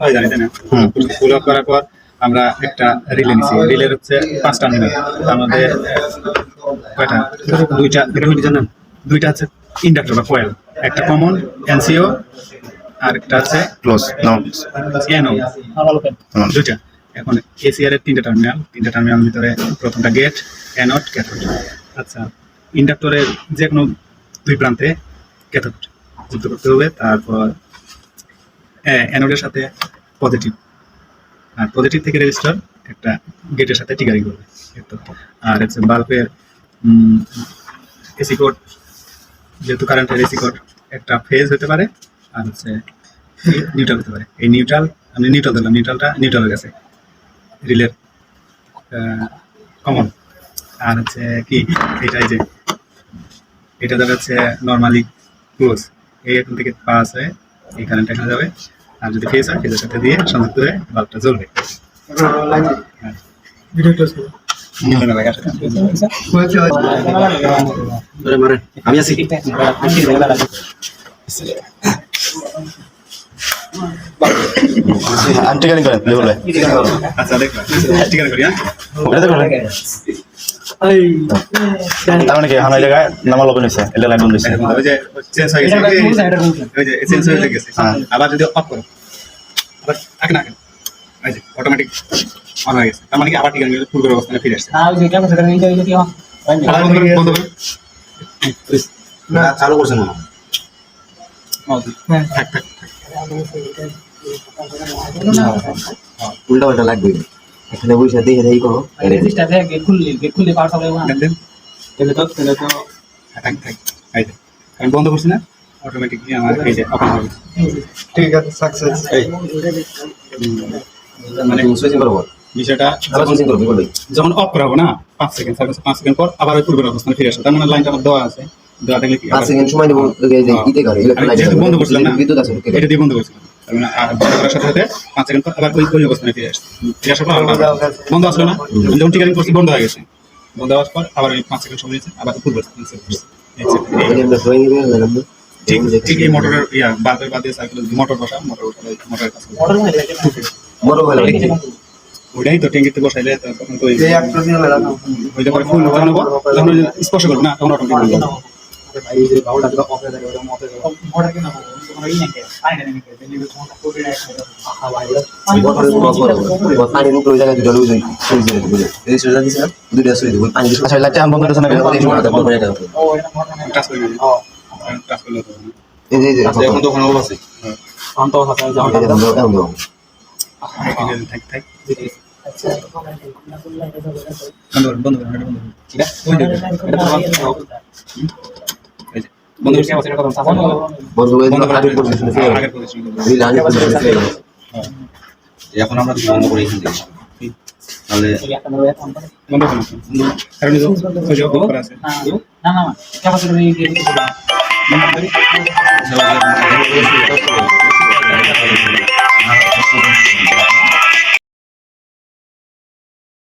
হয় জানি তাই না? পুল আপ করার পর আমরা একটা রিলে নিছি। রিলের হচ্ছে 5 টার্মিনাল। তার মধ্যে কয়টা? দুইটা এটা কি জানেন? দুইটা আছে ইন্ডাক্টর বা কয়েল। একটা কমন এনসিও আর একটা আছে ক্লোজ নাও এনও। দুইটা। এখন এসিআর এর তিনটা টার্মিনাল ভিতরে প্রথমটা গেট, অ্যানোড, ক্যাথোড। আচ্ছা, ইন্ডাক্টরের যে কোনো দুই প্রান্তে ক্যাথোড যুক্ত করতে হবে। তারপর অ্যানোডের সাথে পজিটিভ, আর পজিটিভ থেকে রেজিস্টার একটা গেটের সাথে টিকারিং করবে। আর হচ্ছে বাল্বের এসি কোড, যেহেতু কারেন্টের এসি কোড একটা ফেজ হতে পারে আর হচ্ছে নিউট্রাল হতে পারে। এই নিউট্রাল আমি নিউট্রাল দিলাম, নিউট্রাল হয়ে গেছে রিলের কমন। আর হচ্ছে কি এটা, এই যে এটা দেখা যাচ্ছে নর্মালি ক্লোজ, এই এখন থেকে পাস হয়ে এই কারেন্ট এখানে যাবে। আর যদি ফেজ হয় ফেজের সাথে দিয়ে সংযুক্ত হয়ে বাল্বটা জ্বলবে। আমি আছি আন্টিকানি করেন বলে আচ্ছা দেখো ঠিকানা করি। এটা করবেন তার মানে কি হানা জায়গায় নামাল ওপেন হয়েছে এটা লাইন বন্ধ হয়েছে ওই যে চেঞ্জ হয়ে গেছে, ওই যে চেঞ্জ হয়ে গেছে। আবার যদি অফ করো আবার থাকে না, এই যে অটোমেটিক অন হয়ে গেছে। তার মানে কি আবার ঠিকানা পূর্বের অবস্থানে ফিরে আসছে। বন্ধ করো না চালু করছেন না থাক থাক উল্টা পাল্টা লাগবে এখানে বসে দেখে দেখি করো দেন থাক থাক। এই যে আমি বন্ধ করছি না, অটোমেটিকলি আমার এই যে ওপেন হবে। ঠিক আছে, সাকসেস। মানে সুইচিং করবো বিষয়টা আবার সুইচিং করবো বলবি যখন অফ করা হবে না 5 সেকেন্ড 5 সেকেন্ড পর আবার ওই পূর্বের অবস্থানে ফিরে আসবে। তার মানে লাইনটা আমার দেওয়া আছে, দেওয়া থাকলে কি 5 সেকেন্ড সময় দেব ইতে করে আমি যেহেতু বন্ধ করছিলাম না, বিদ্যুৎ আছে এটা দিয়ে বন্ধ করছিলাম। তার মানে আর বন্ধ করার সাথে সাথে 5 সেকেন্ড পর আবার ওই অবস্থানে ফিরে আসছে। ফিরে আসার পর বন্ধ আসলো না, যখন টিকারিং করছি বন্ধ হয়ে গেছে। বন্ধ হওয়ার পর আবার ওই 5 সেকেন্ড সময় নিয়েছে, আবার পূর্বের অবস্থানে চলে আসছে। আমরা ড্রয়িং এ গেলাম ঠিক এই মোটরের বাল্বের বাদ দিয়ে সাইকেল মোটর বসায় মোটরের কাছে বড় হলো ওইটাই তো ট্যাঙ্কিতে বসাইলে তখন তো এই একটা দিয়ে লাগানো ওই যে ফুল ওঠানো পর যখন স্পর্শ করবে না তখন অটোমেটিক বন্ধ হবে। এই যে বাউলটা তো অফ হয়ে যাবে, ওটা মতে যাবে। পানি মুখ ওই জায়গায় জল বুঝই সুই দিয়ে দেব এই সুইটা দিছিলাম দুইটা সুই দেব পানি দিয়ে আচ্ছা লাইটটা বন্ধ করছ না কেন এই সময় বন্ধ করে দাও টাচ করে দিই। টাচ করলে তো এই যে এখন তো ওখানে আছে শান্ত আছে যাও থাক থাক বন্ধ ঠিক আছে বন্ধ করছি বন্ধ করে দিলাম আগের পজিশনে ফিরে আগের পজিশন এই লাইনে পজিশনে ফিরে এখন আমরা বন্ধ করে এখান থেকে তাহলে বন্ধ করুন কারণ ওই যে অফ করা আছে সবাই